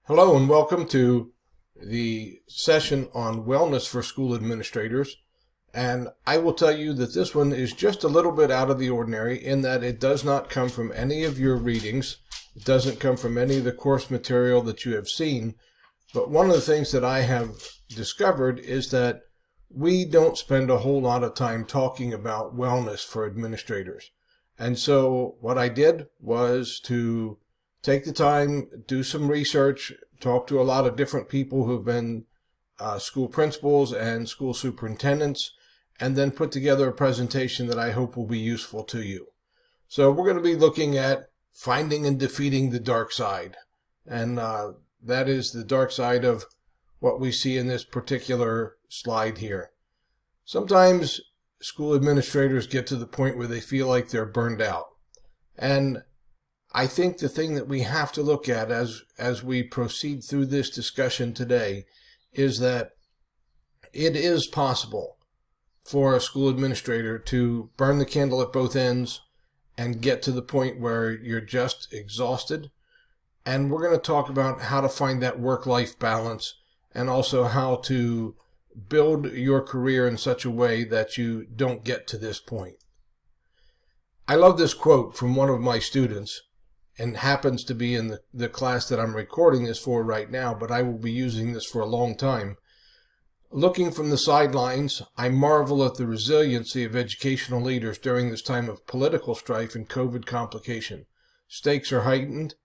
Hello and welcome to the session on wellness for school administrators. And I will tell you that this one is just a little bit out of the ordinary in that it does not come from any of your readings. It doesn't come from any of the course material that you have seen. But one of the things that I have discovered is that we don't spend a whole lot of time talking about wellness for administrators. And so what I did was to take the time, do some research, talk to a lot of different people who've been school principals and school superintendents, and then put together a presentation that I hope will be useful to you. So we're going to be looking at finding and defeating the dark side. And that is the dark side of what we see in this particular slide here. Sometimes school administrators get to the point where they feel like they're burned out. And I think the thing that we have to look at as we proceed through this discussion today is that it is possible for a school administrator to burn the candle at both ends and get to the point where you're just exhausted. And we're going to talk about how to find that work-life balance and also how to build your career in such a way that you don't get to this point. I love this quote from one of my students, and happens to be in the class that I'm recording this for right now, but I will be using this for a long time. Looking from the sidelines, I marvel at the resiliency of educational leaders during this time of political strife and COVID complication. Stakes are heightened.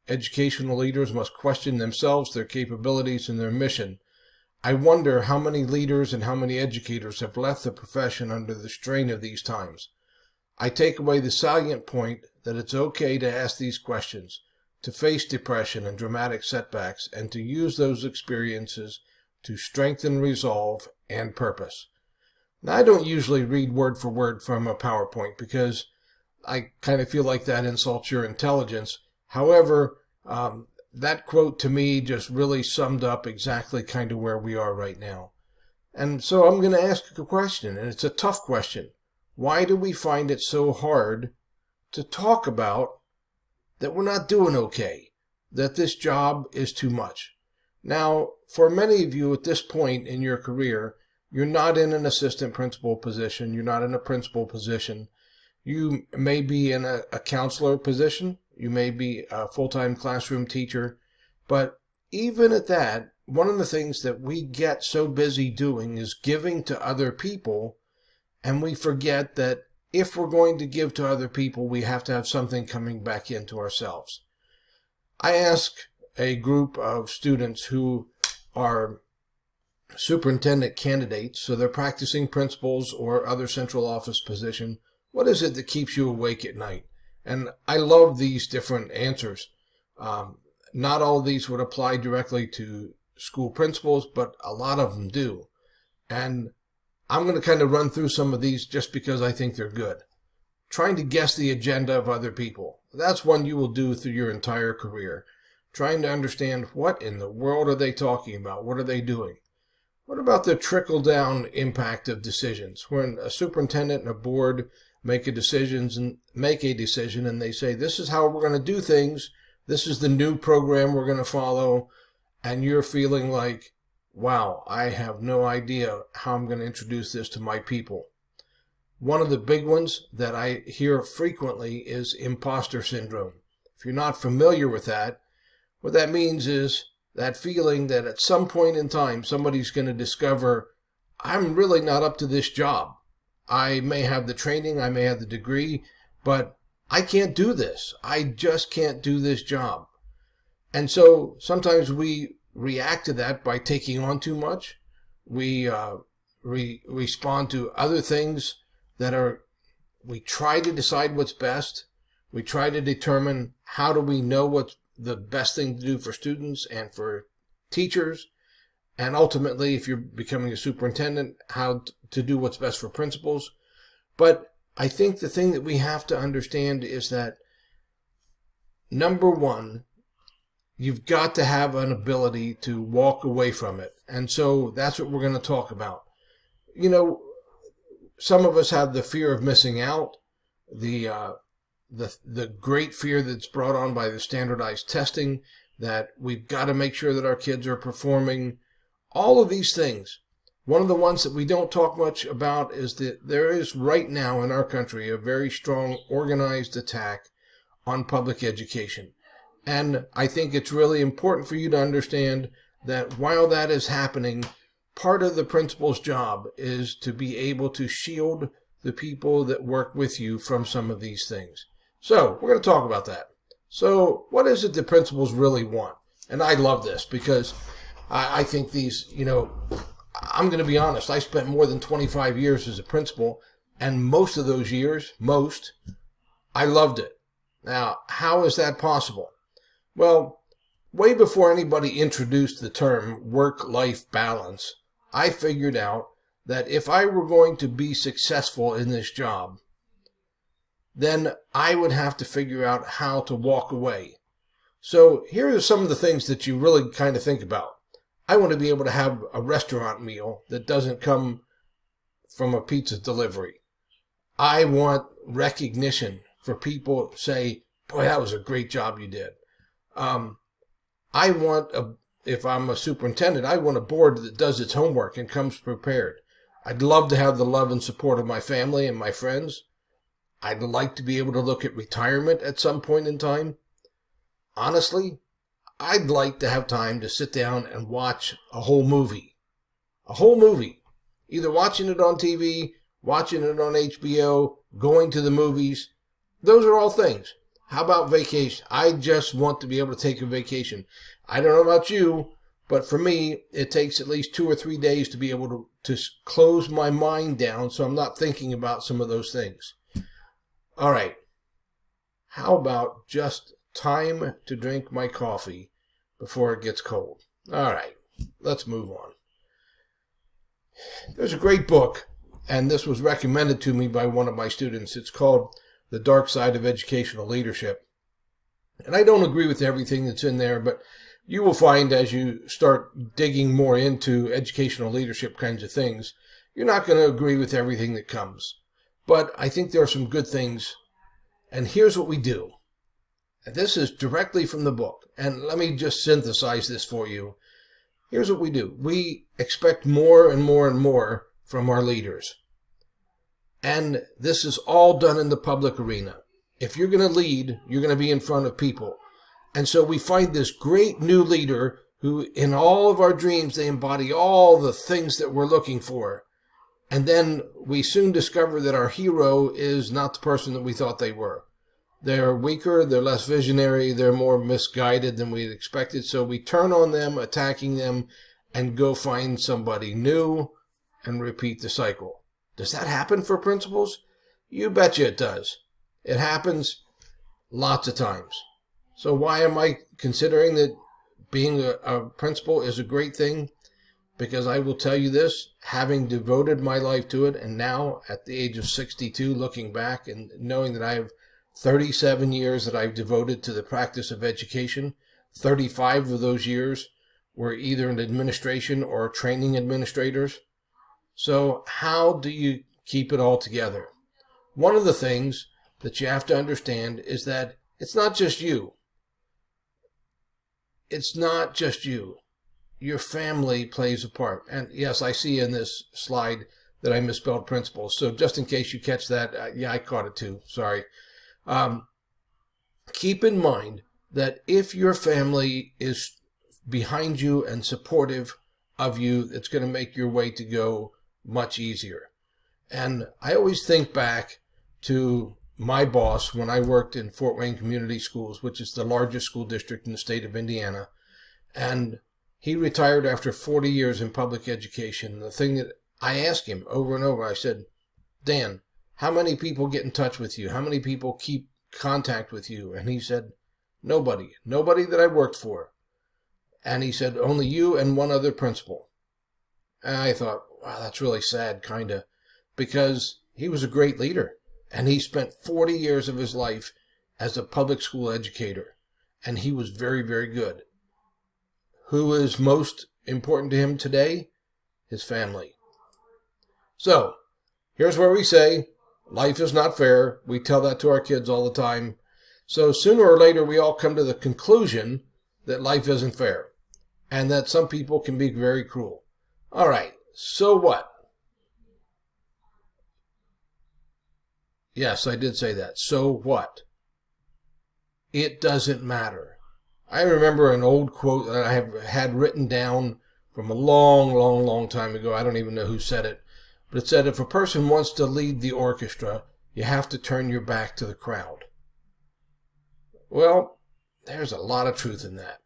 Educational leaders must question themselves, their capabilities, and their mission. I wonder how many leaders and how many educators have left the profession under the strain of these times. I take away the salient point that it's okay to ask these questions, to face depression and dramatic setbacks, and to use those experiences to strengthen resolve and purpose. Now, I don't usually read word for word from a PowerPoint because I kind of feel like that insults your intelligence. However, that quote to me just really summed up exactly kind of where we are right now. And so I'm going to ask a question, and it's a tough question. Why do we find it so hard to talk about that we're not doing okay, that this job is too much? Now, for many of you at this point in your career, you're not in an assistant principal position, you're not in a principal position. You may be in a counselor position, you may be a full-time classroom teacher, but even at that, one of the things that we get so busy doing is giving to other people, and we forget that if we're going to give to other people, we have to have something coming back into ourselves. I asked a group of students who are superintendent candidates, so they're practicing principals or other central office position, what is it that keeps you awake at night? And I love these different answers. Not all of these would apply directly to school principals, but a lot of them do. And I'm going to kind of run through some of these just because I think they're good. Trying to guess the agenda of other people. That's one you will do through your entire career. Trying to understand what in the world are they talking about? What are they doing? What about the trickle-down impact of decisions? When a superintendent and a board make a decision and they say, this is how we're going to do things. This is the new program we're going to follow. And you're feeling like, wow, I have no idea how I'm going to introduce this to my people. One of the big ones that I hear frequently is imposter syndrome. If you're not familiar with that, what that means is that feeling that at some point in time, somebody's going to discover, I'm really not up to this job. I may have the training, I may have the degree, but I can't do this. I just can't do this job. And so sometimes we react to that by taking on too much. We respond to other things we try to decide what's best. We try to determine how do we know what's the best thing to do for students and for teachers. And ultimately, if you're becoming a superintendent, how to do what's best for principals. But I think the thing that we have to understand is that, number one, you've got to have an ability to walk away from it. And so that's what we're going to talk about. You know, some of us have the fear of missing out, the great fear that's brought on by the standardized testing. that we've got to make sure that our kids are performing, all of these things. One of the ones that we don't talk much about is that there is right now in our country a very strong organized attack on public education. And I think it's really important for you to understand that while that is happening, part of the principal's job is to be able to shield the people that work with you from some of these things. So we're going to talk about that. So what is it that principals really want? And I love this because I think these, I'm going to be honest, I spent more than 25 years as a principal, and most of those years, I loved it. Now, how is that possible? Well, way before anybody introduced the term work-life balance, I figured out that if I were going to be successful in this job, then I would have to figure out how to walk away. So here are some of the things that you really kind of think about. I want to be able to have a restaurant meal that doesn't come from a pizza delivery. I want recognition for people to say, boy, that was a great job you did. If I'm a superintendent, I want a board that does its homework and comes prepared. I'd love to have the love and support of my family and my friends. I'd like to be able to look at retirement at some point in time. Honestly, I'd like to have time to sit down and watch a whole movie. A whole movie. Either watching it on TV, watching it on HBO, going to the movies. Those are all things. How about vacation? I just want to be able to take a vacation. I don't know about you, but for me, it takes at least 2 or 3 days to be able to close my mind down so I'm not thinking about some of those things. All right. How about just time to drink my coffee before it gets cold? All right. Let's move on. There's a great book, and this was recommended to me by one of my students. It's called The Dark Side of Educational Leadership. And I don't agree with everything that's in there, but you will find as you start digging more into educational leadership kinds of things, you're not going to agree with everything that comes. But I think there are some good things. And here's what we do. And this is directly from the book. And let me just synthesize this for you. Here's what we do. We expect more and more and more from our leaders. And this is all done in the public arena. If you're going to lead, you're going to be in front of people. And so we find this great new leader who, in all of our dreams, they embody all the things that we're looking for. And then we soon discover that our hero is not the person that we thought they were. They're weaker, they're less visionary, they're more misguided than we'd expected. So we turn on them, attacking them, and go find somebody new and repeat the cycle. Does that happen for principals? You betcha it does. It happens lots of times. So why am I considering that being a principal is a great thing? Because I will tell you this, having devoted my life to it, and now at the age of 62, looking back and knowing that I have 37 years that I've devoted to the practice of education, 35 of those years were either in administration or training administrators. So how do you keep it all together? One of the things that you have to understand is that it's not just you. It's not just you. Your family plays a part. And yes, I see in this slide that I misspelled principals. So just in case you catch that, yeah, I caught it too. Sorry. Keep in mind that if your family is behind you and supportive of you, it's going to make your way to go much easier. And I always think back to my boss when I worked in Fort Wayne Community Schools, which is the largest school district in the state of Indiana. And he retired after 40 years in public education. The thing that I asked him over and over, I said, Dan, how many people get in touch with you? How many people keep contact with you? And he said, nobody that I worked for. And he said, only you and one other principal. And I thought, wow, that's really sad, kind of, because he was a great leader. And he spent 40 years of his life as a public school educator. And he was very, very good. Who is most important to him today? His family. So, here's where we say, life is not fair. We tell that to our kids all the time. So sooner or later, we all come to the conclusion that life isn't fair and that some people can be very cruel. All right, so what? Yes, I did say that. So what? It doesn't matter. I remember an old quote that I have had written down from a long time ago. I don't even know who said it. But it said, if a person wants to lead the orchestra, you have to turn your back to the crowd. Well, there's a lot of truth in that.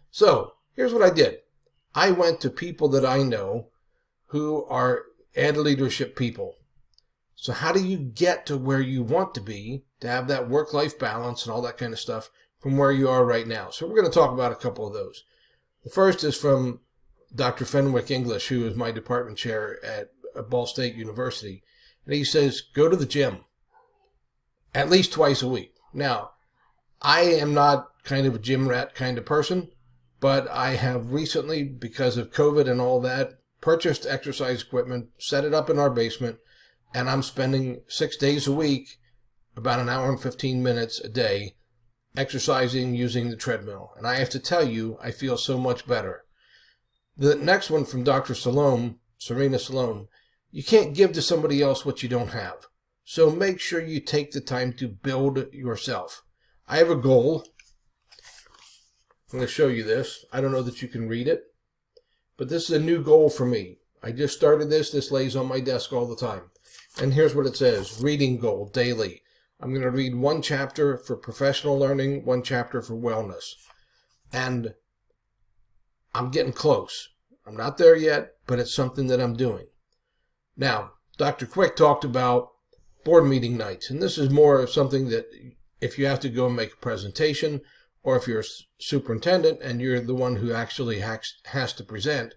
So, here's what I did. I went to people that I know who are ed leadership people. So how do you get to where you want to be to have that work-life balance and all that kind of stuff from where you are right now? So we're going to talk about a couple of those. The first is from Dr. Fenwick English, who is my department chair at Ball State University. And he says, go to the gym at least twice a week. Now, I am not kind of a gym rat kind of person, but I have recently, because of COVID and all that, purchased exercise equipment, set it up in our basement, and I'm spending 6 days a week, about an hour and 15 minutes a day, exercising using the treadmill. And I have to tell you, I feel so much better. The next one from Dr. Serena Salome, you can't give to somebody else what you don't have. So make sure you take the time to build yourself. I have a goal. I'm going to show you this. I don't know that you can read it, but this is a new goal for me. I just started this. This lays on my desk all the time. And here's what it says. Reading goal daily. I'm going to read one chapter for professional learning, one chapter for wellness. And I'm getting close. I'm not there yet, but it's something that I'm doing. Now, Dr. Quick talked about board meeting nights. And this is more of something that if you have to go and make a presentation, or if you're a superintendent and you're the one who actually has to present,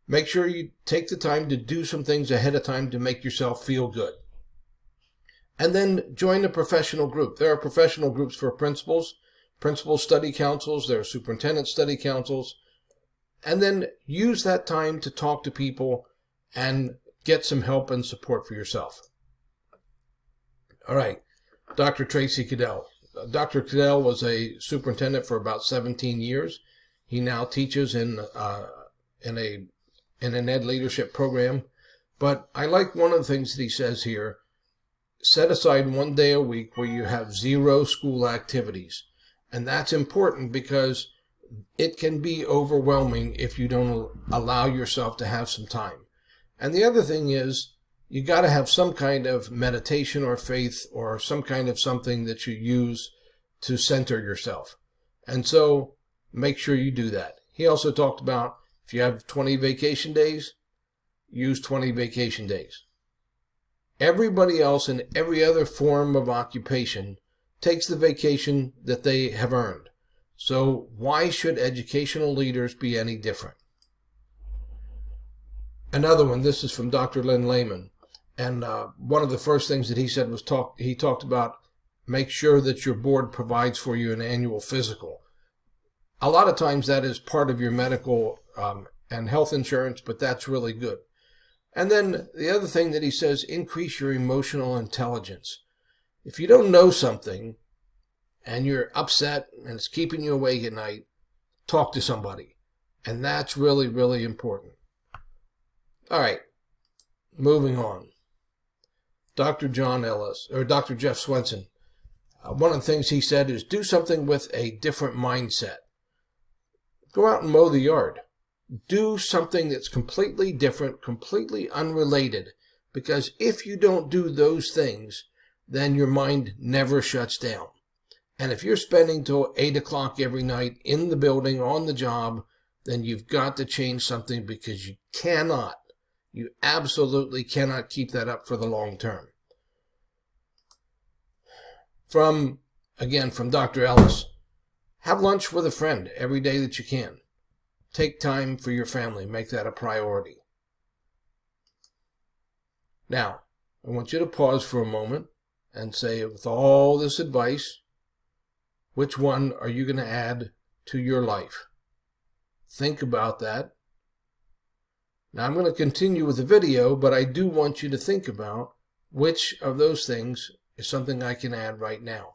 make sure you take the time to do some things ahead of time to make yourself feel good. And then join a professional group. There are professional groups for principals study councils, there are superintendent study councils. And then use that time to talk to people and get some help and support for yourself. All right, Dr. Tracy Cadell. Dr. Cadell was a superintendent for about 17 years. He now teaches in an ed leadership program. But I like one of the things that he says here, set aside 1 day a week where you have 0 school activities. And that's important because it can be overwhelming if you don't allow yourself to have some time. And the other thing is, you got to have some kind of meditation or faith or some kind of something that you use to center yourself. And so make sure you do that. He also talked about if you have 20 vacation days, use 20 vacation days. Everybody else in every other form of occupation takes the vacation that they have earned. So why should educational leaders be any different? Another one, this is from Dr. Lynn Lehman. And one of the first things that he said was he talked about make sure that your board provides for you an annual physical. A lot of times that is part of your medical and health insurance, but that's really good. And then the other thing that he says, increase your emotional intelligence. If you don't know something and you're upset and it's keeping you awake at night, talk to somebody. And that's really, really important. All right, moving on. Dr. Jeff Swenson, one of the things he said is do something with a different mindset. Go out and mow the yard. Do something that's completely different, completely unrelated, because if you don't do those things, then your mind never shuts down. And if you're spending till 8 o'clock every night in the building, on the job, then you've got to change something because you absolutely cannot keep that up for the long term. From Dr. Ellis, have lunch with a friend every day that you can. Take time for your family. Make that a priority. Now, I want you to pause for a moment and say, with all this advice, which one are you going to add to your life? Think about that. Now, I'm going to continue with the video, but I do want you to think about which of those things is something I can add right now.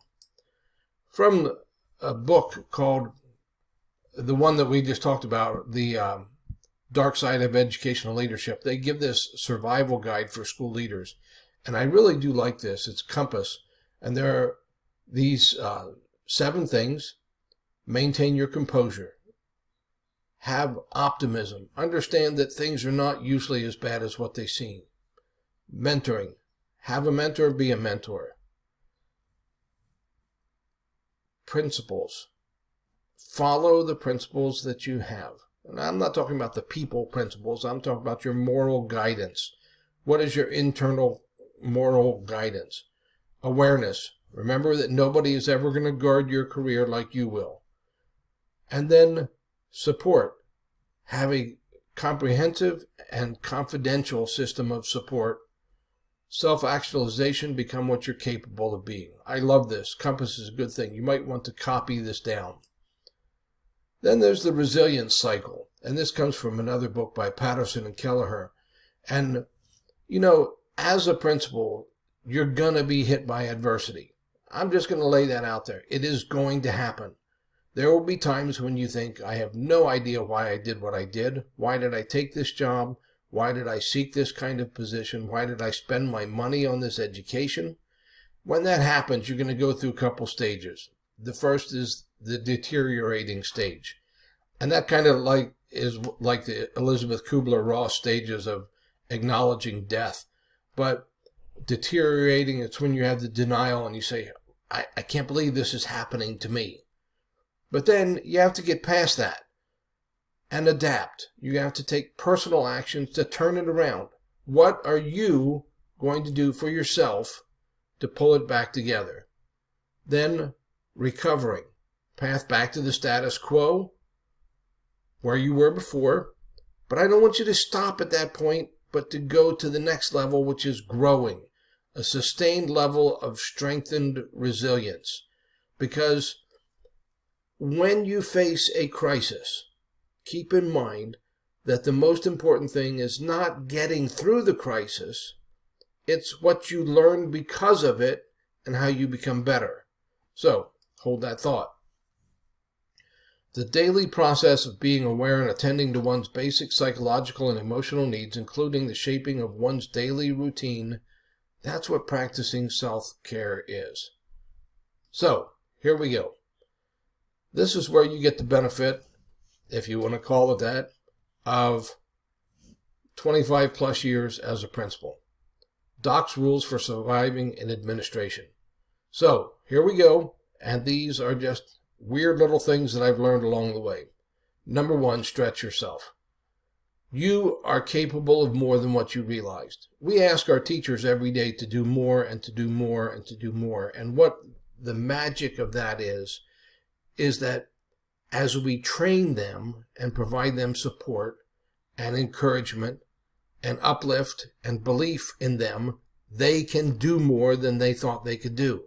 From a book called the one that we just talked about, the Dark Side of Educational Leadership, they give this survival guide for school leaders. And I really do like this. It's Compass. And there are these 7 things. Maintain your composure. Have optimism. Understand that things are not usually as bad as what they seem. Mentoring. Have a mentor, be a mentor. Principles. Follow the principles that you have. And I'm not talking about the people principles. I'm talking about your moral guidance. What is your internal moral guidance? Awareness. Remember that nobody is ever going to guard your career like you will. And then support. Have a comprehensive and confidential system of support. Self-actualization, become what you're capable of being. I love this. Compass is a good thing. You might want to copy this down. Then there's the resilience cycle. And this comes from another book by Patterson and Kelleher. And, you know, as a principal, you're going to be hit by adversity. I'm just going to lay that out there. It is going to happen. There will be times when you think, I have no idea why I did what I did. Why did I take this job? Why did I seek this kind of position? Why did I spend my money on this education? When that happens, you're going to go through a couple stages. The first is the deteriorating stage. And that kind of is like the Elizabeth Kubler-Ross stages of acknowledging death. But deteriorating, it's when you have the denial and you say, I can't believe this is happening to me. But then you have to get past that and adapt. You have to take personal actions to turn it around. What are you going to do for yourself to pull it back together? Then recovering. Path back to the status quo, where you were before. But I don't want you to stop at that point, but to go to the next level, which is growing. A sustained level of strengthened resilience. Because when you face a crisis, keep in mind that the most important thing is not getting through the crisis. It's what you learn because of it and how you become better. So, hold that thought. The daily process of being aware and attending to one's basic psychological and emotional needs, including the shaping of one's daily routine, that's what practicing self-care is. So, here we go. This is where you get the benefit, if you want to call it that, of 25 plus years as a principal. Doc's rules for surviving in administration. So, here we go, and these are just weird little things that I've learned along the way. Number 1, stretch yourself. You are capable of more than what you realized. We ask our teachers every day to do more and to do more and to do more. And what the magic of that is that as we train them and provide them support and encouragement and uplift and belief in them, they can do more than they thought they could do.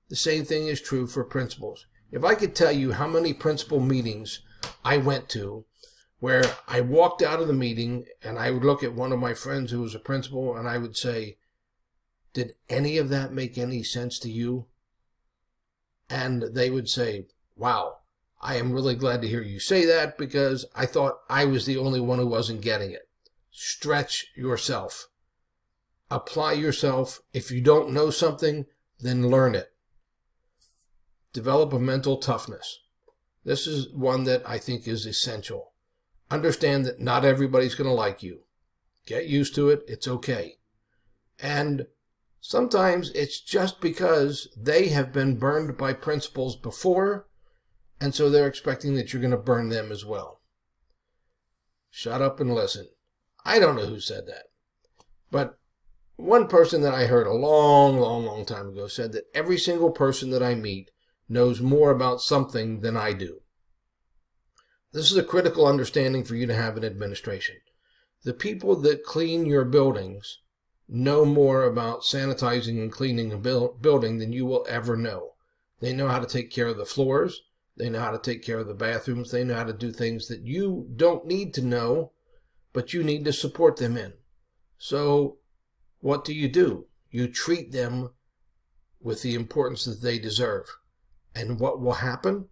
The same thing is true for principals. If I could tell you how many principal meetings I went to where I walked out of the meeting and I would look at one of my friends who was a principal and I would say, did any of that make any sense to you? And they would say, wow, I am really glad to hear you say that because I thought I was the only one who wasn't getting it. Stretch yourself. Apply yourself. If you don't know something, then learn it. Develop a mental toughness. This is one that I think is essential. Understand that not everybody's going to like you. Get used to it. It's okay. And sometimes it's just because they have been burned by principals before, and so they're expecting that you're going to burn them as well. Shut up and listen. I don't know who said that. But one person that I heard a long time ago said that every single person that I meet knows more about something than I do. This is a critical understanding for you to have in administration. The people that clean your buildings know more about sanitizing and cleaning a building than you will ever know. They know how to take care of the floors. They know how to take care of the bathrooms. They know how to do things that you don't need to know, but you need to support them in. So what do? You treat them with the importance that they deserve. And what will happen?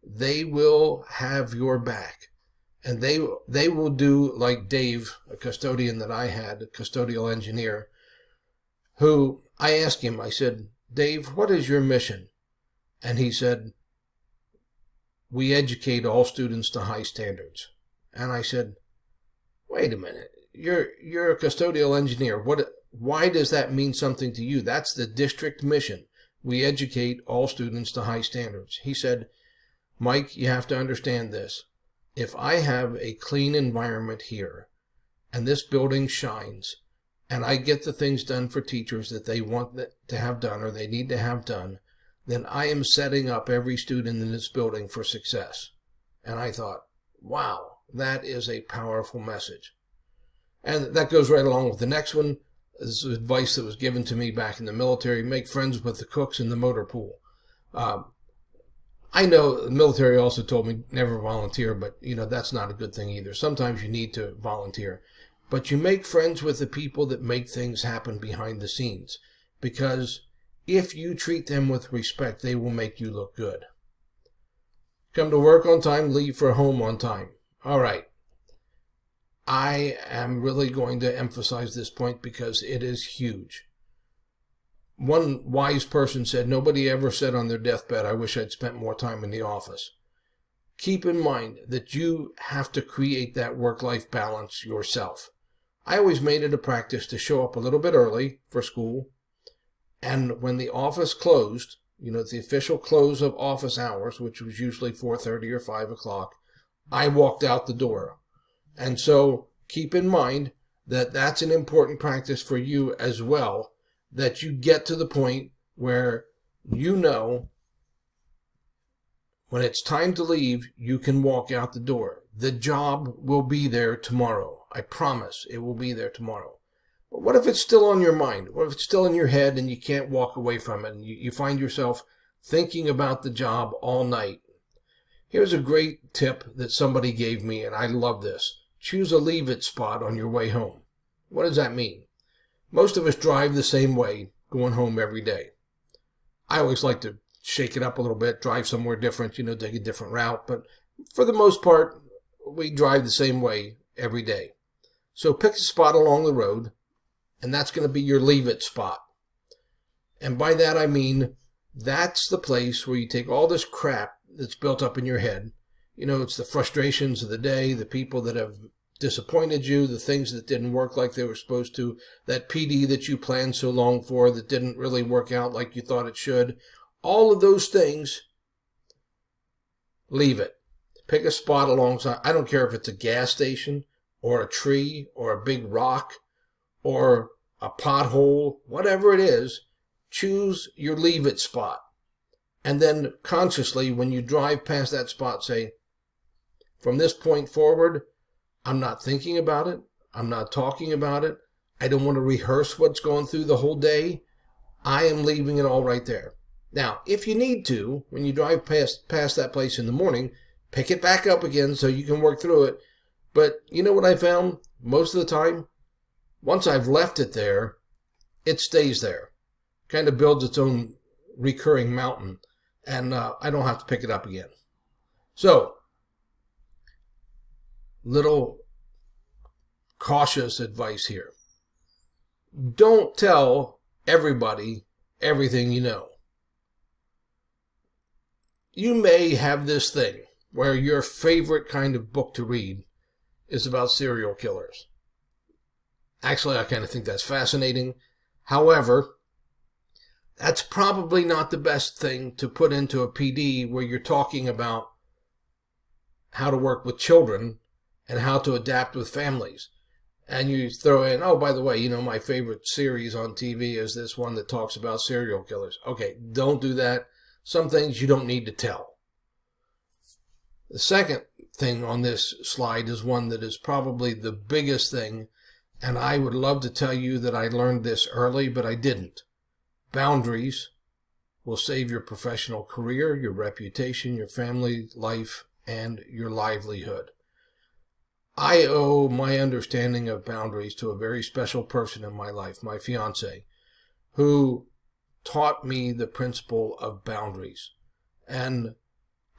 they will have your back. And they will do like Dave, a custodian that I had, a custodial engineer, who I asked him, I said, Dave, what is your mission? And he said, we educate all students to high standards. And I said, wait a minute, you're a custodial engineer. Why does that mean something to you? That's the district mission. We educate all students to high standards. He said, Mike, you have to understand this. If I have a clean environment here and this building shines and I get the things done for teachers that they want to have done or they need to have done, then I am setting up every student in this building for success. And I thought, wow, that is a powerful message. And that goes right along with the next one. This is advice that was given to me back in the military. Make friends with the cooks in the motor pool. I know the military also told me never volunteer, but that's not a good thing either. Sometimes you need to volunteer. But you make friends with the people that make things happen behind the scenes. Because if you treat them with respect, they will make you look good. Come to work on time, leave for home on time. All right. I am really going to emphasize this point because it is huge. One wise person said, nobody ever said on their deathbed, I wish I'd spent more time in the office. Keep in mind that you have to create that work-life balance yourself. I always made it a practice to show up a little bit early for school. And when the office closed, the official close of office hours, which was usually 4:30 or 5 o'clock, I walked out the door. And so keep in mind that that's an important practice for you as well, that you get to the point where when it's time to leave, you can walk out the door. The job will be there tomorrow. I promise it will be there tomorrow. But what if it's still on your mind? What if it's still in your head and you can't walk away from it and you find yourself thinking about the job all night? Here's a great tip that somebody gave me, and I love this. Choose a leave-it spot on your way home. What does that mean? Most of us drive the same way going home every day. I always like to shake it up a little bit, drive somewhere different, take a different route. But for the most part, we drive the same way every day. So pick a spot along the road, and that's going to be your leave-it spot. And by that I mean that's the place where you take all this crap that's built up in your head. It's the frustrations of the day, the people that have disappointed you, the things that didn't work like they were supposed to, that PD that you planned so long for that didn't really work out like you thought it should. All of those things, leave it. Pick a spot alongside. I don't care if it's a gas station or a tree or a big rock or a pothole, whatever it is, choose your leave it spot. And then consciously, when you drive past that spot, say, from this point forward, I'm not thinking about it. I'm not talking about it. I don't want to rehearse what's going through the whole day. I am leaving it all right there. Now, if you need to, when you drive past that place in the morning, pick it back up again so you can work through it. But you know what I found? Most of the time, once I've left it there, it stays there. Kind of builds its own recurring mountain. And I don't have to pick it up again. So, little cautious advice here. Don't tell everybody everything you know. You may have this thing where your favorite kind of book to read is about serial killers. Actually, I kind of think that's fascinating. However, that's probably not the best thing to put into a PD where you're talking about how to work with children and how to adapt with families. And you throw in, oh, by the way, my favorite series on TV is this one that talks about serial killers. Okay, don't do that. Some things you don't need to tell. The second thing on this slide is one that is probably the biggest thing, and I would love to tell you that I learned this early, but I didn't. Boundaries will save your professional career, your reputation, your family life, and your livelihood. I owe my understanding of boundaries to a very special person in my life, my fiance, who taught me the principle of boundaries. And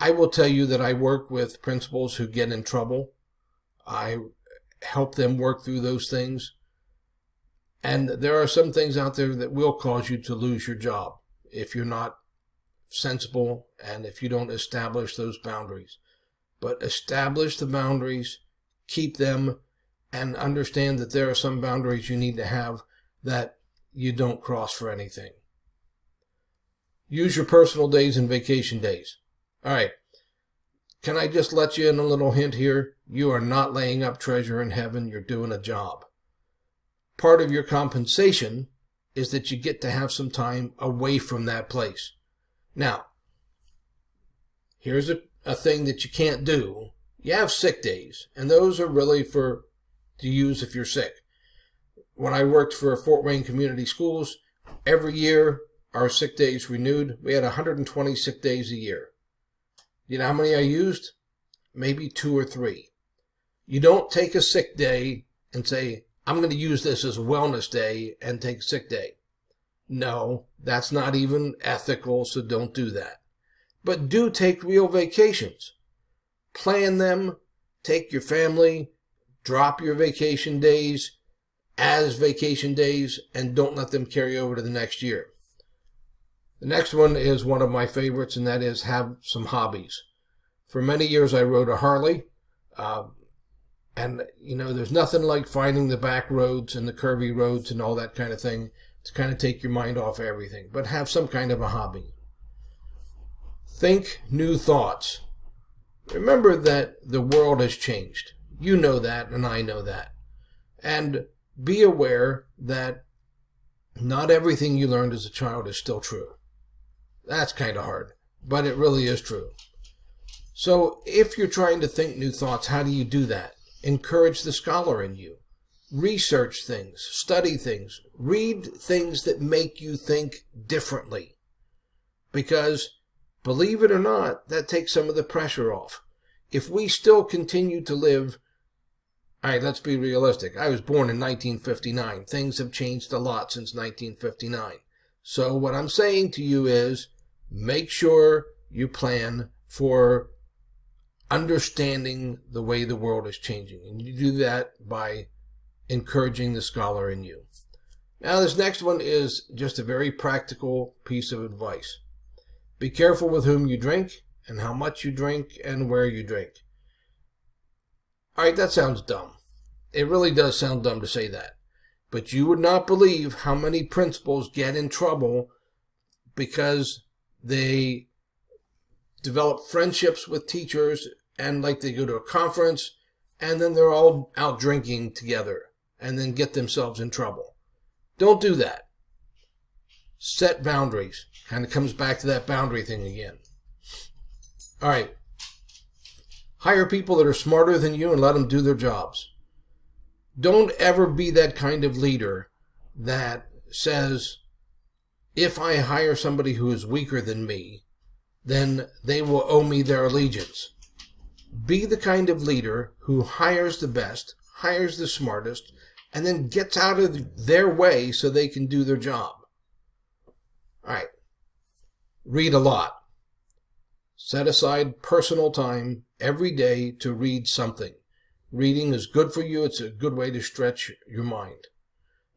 I will tell you that I work with principals who get in trouble. I help them work through those things. And there are some things out there that will cause you to lose your job if you're not sensible and if you don't establish those boundaries. But establish the boundaries, keep them, and understand that there are some boundaries you need to have that you don't cross for anything. Use your personal days and vacation days. All right. Can I just let you in a little hint here? You are not laying up treasure in heaven. You're doing a job. Part of your compensation is that you get to have some time away from that place. Now, here's a thing that you can't do. You have sick days, and those are really to use if you're sick. When I worked for Fort Wayne Community Schools, every year our sick days renewed. We had 120 sick days a year. You know how many I used? Maybe 2 or 3. You don't take a sick day and say, I'm going to use this as a wellness day and take a sick day. No, that's not even ethical, so don't do that. But do take real vacations. Plan them, take your family, drop your vacation days as vacation days, and don't let them carry over to the next year. The next one is one of my favorites, and that is have some hobbies. For many years I rode a Harley, and there's nothing like finding the back roads and the curvy roads and all that kind of thing to kind of take your mind off everything, but have some kind of a hobby. Think new thoughts. Remember that the world has changed. You know that, and I know that. And be aware that not everything you learned as a child is still true. That's kind of hard, but it really is true. So if you're trying to think new thoughts, how do you do that? Encourage the scholar in you. Research things, study things, read things that make you think differently. Because, believe it or not, that takes some of the pressure off. If we still continue to live, all right, let's be realistic. I was born in 1959. Things have changed a lot since 1959. So what I'm saying to you is, make sure you plan for understanding the way the world is changing. And you do that by encouraging the scholar in you. Now, this next one is just a very practical piece of advice. Be careful with whom you drink and how much you drink and where you drink. All right, that sounds dumb. It really does sound dumb to say that. But you would not believe how many principals get in trouble because they develop friendships with teachers and like they go to a conference and then they're all out drinking together and then get themselves in trouble. Don't do that. Set boundaries. Kind of comes back to that boundary thing again. All right. Hire people that are smarter than you and let them do their jobs. Don't ever be that kind of leader that says, if I hire somebody who is weaker than me, then they will owe me their allegiance. Be the kind of leader who hires the best, hires the smartest, and then gets out of their way so they can do their job. All right. Read a lot. Set aside personal time every day to read something. Reading is good for you. It's a good way to stretch your mind.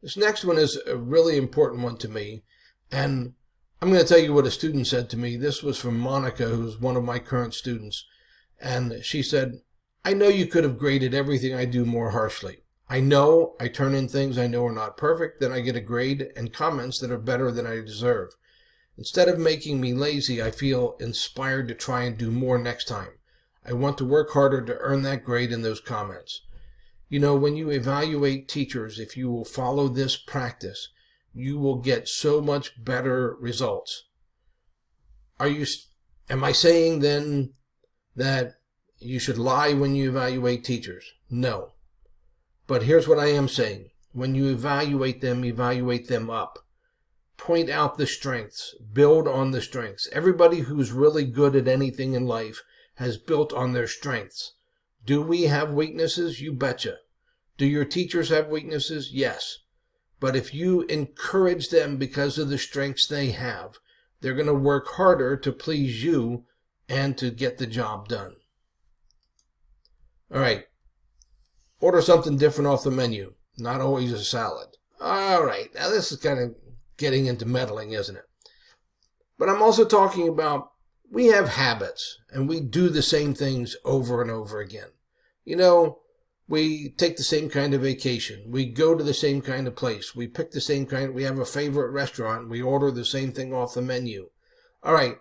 This next one is a really important one to me. And I'm going to tell you what a student said to me. This was from Monica, who's one of my current students. And she said, I know you could have graded everything I do more harshly. I know I turn in things I know are not perfect. Then I get a grade and comments that are better than I deserve. Instead of making me lazy, I feel inspired to try and do more next time. I want to work harder to earn that grade and those comments. You know, when you evaluate teachers, if you will follow this practice, you will get so much better results. Am I saying then that you should lie when you evaluate teachers? No. But here's what I am saying. When you evaluate them up. Point out the strengths. Build on the strengths. Everybody who's really good at anything in life has built on their strengths. Do we have weaknesses? You betcha. Do your teachers have weaknesses? Yes. But if you encourage them because of the strengths they have, they're going to work harder to please you and to get the job done. All right. Order something different off the menu. Not always a salad. All right. Now this is kind of getting into meddling, isn't it? But I'm also talking about we have habits and we do the same things over and over again. You know, we take the same kind of vacation. We go to the same kind of place. We pick the same kind. We have a favorite restaurant. We order the same thing off the menu. All right.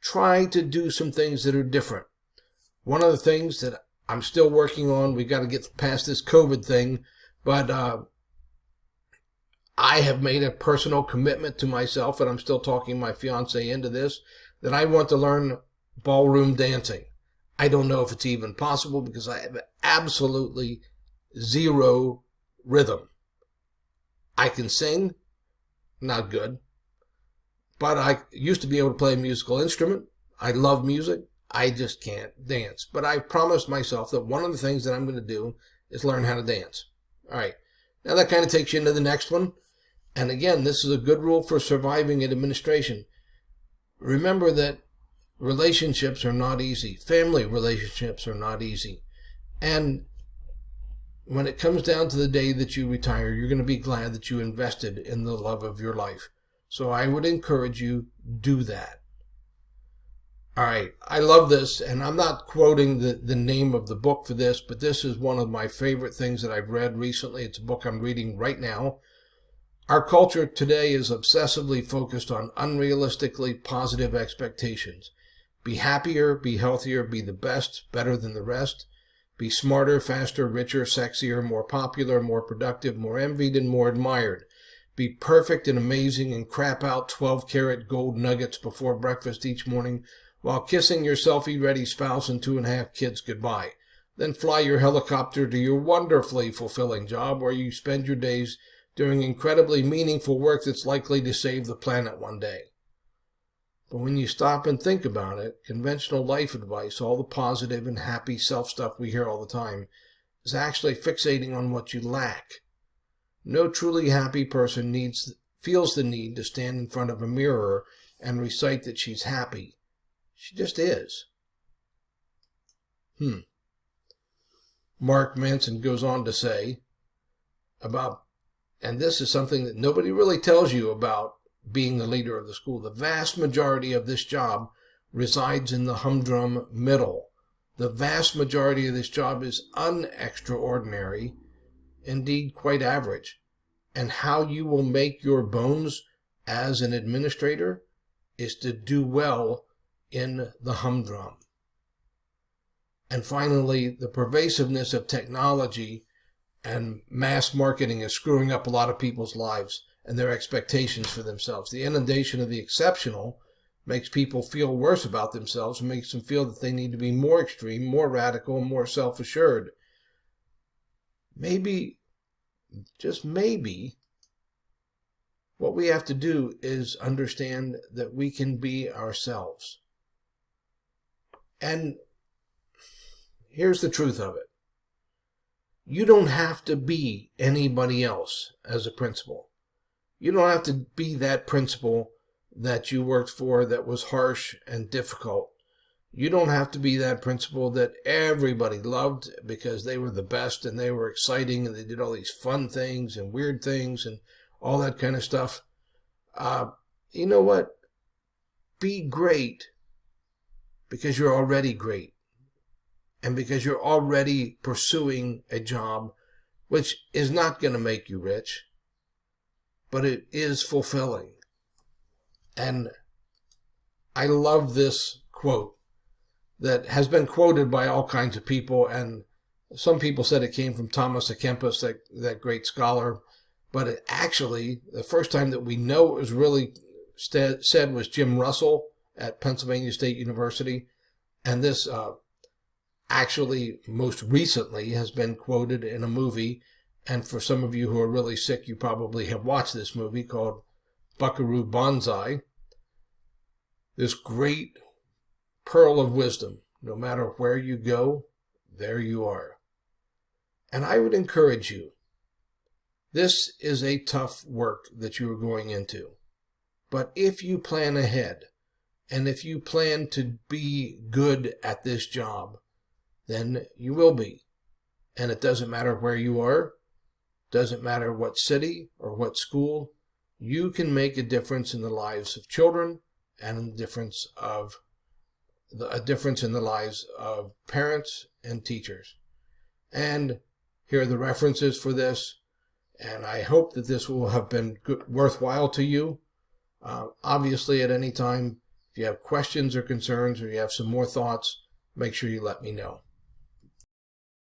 Try to do some things that are different. One of the things that I'm still working on, we've got to get past this COVID thing, but I have made a personal commitment to myself, and I'm still talking my fiance into this, that I want to learn ballroom dancing. I don't know if it's even possible because I have absolutely zero rhythm. I can sing, not good, but I used to be able to play a musical instrument. I love music. I just can't dance. But I promised myself that one of the things that I'm going to do is learn how to dance. All right. Now that kind of takes you into the next one. And again, this is a good rule for surviving in administration. Remember that relationships are not easy. Family relationships are not easy. And when it comes down to the day that you retire, you're going to be glad that you invested in the love of your life. So I would encourage you, do that. All right, I love this, and I'm not quoting the name of the book for this, but this is one of my favorite things that I've read recently. It's a book I'm reading right now. Our culture today is obsessively focused on unrealistically positive expectations. Be happier, be healthier, be the best, better than the rest. Be smarter, faster, richer, sexier, more popular, more productive, more envied, and more admired. Be perfect and amazing and crap out 12-karat gold nuggets before breakfast each morning, while kissing your selfie-ready spouse and 2.5 kids goodbye. Then fly your helicopter to your wonderfully fulfilling job where you spend your days doing incredibly meaningful work that's likely to save the planet one day. But when you stop and think about it, conventional life advice, all the positive and happy self-stuff we hear all the time, is actually fixating on what you lack. No truly happy person feels the need to stand in front of a mirror and recite that she's happy. She just is. Mark Manson goes on to say about, and this is something that nobody really tells you about being the leader of the school, the vast majority of this job resides in the humdrum middle. The vast majority of this job is unextraordinary, indeed quite average. And how you will make your bones as an administrator is to do well in the humdrum. And finally, the pervasiveness of technology and mass marketing is screwing up a lot of people's lives and their expectations for themselves. The inundation of the exceptional makes people feel worse about themselves and makes them feel that they need to be more extreme, more radical, and more self-assured. Maybe, just maybe, what we have to do is understand that we can be ourselves. And here's the truth of it. You don't have to be anybody else as a principal. You don't have to be that principal that you worked for that was harsh and difficult. You don't have to be that principal that everybody loved because they were the best and they were exciting and they did all these fun things and weird things and all that kind of stuff. You know what? Be great because you're already great and because you're already pursuing a job which is not going to make you rich, but it is fulfilling. And I love this quote that has been quoted by all kinds of people, and some people said it came from Thomas à Kempis, that great scholar, but it actually, the first time that we know it was really said was Jim Russell at Pennsylvania State University, and this actually most recently has been quoted in a movie, and for some of you who are really sick, you probably have watched this movie called Buckaroo Banzai. This great pearl of wisdom, no matter where you go, there you are. And I would encourage you, this is a tough work that you are going into. But if you plan ahead And if you plan to be good at this job, then you will be. And it doesn't matter where you are, doesn't matter what city or what school, you can make a difference in the lives of children and a difference in the lives of parents and teachers. And here are the references for this, and I hope that this will have been worthwhile to you. Obviously, at any time, if you have questions or concerns or you have some more thoughts, make sure you let me know.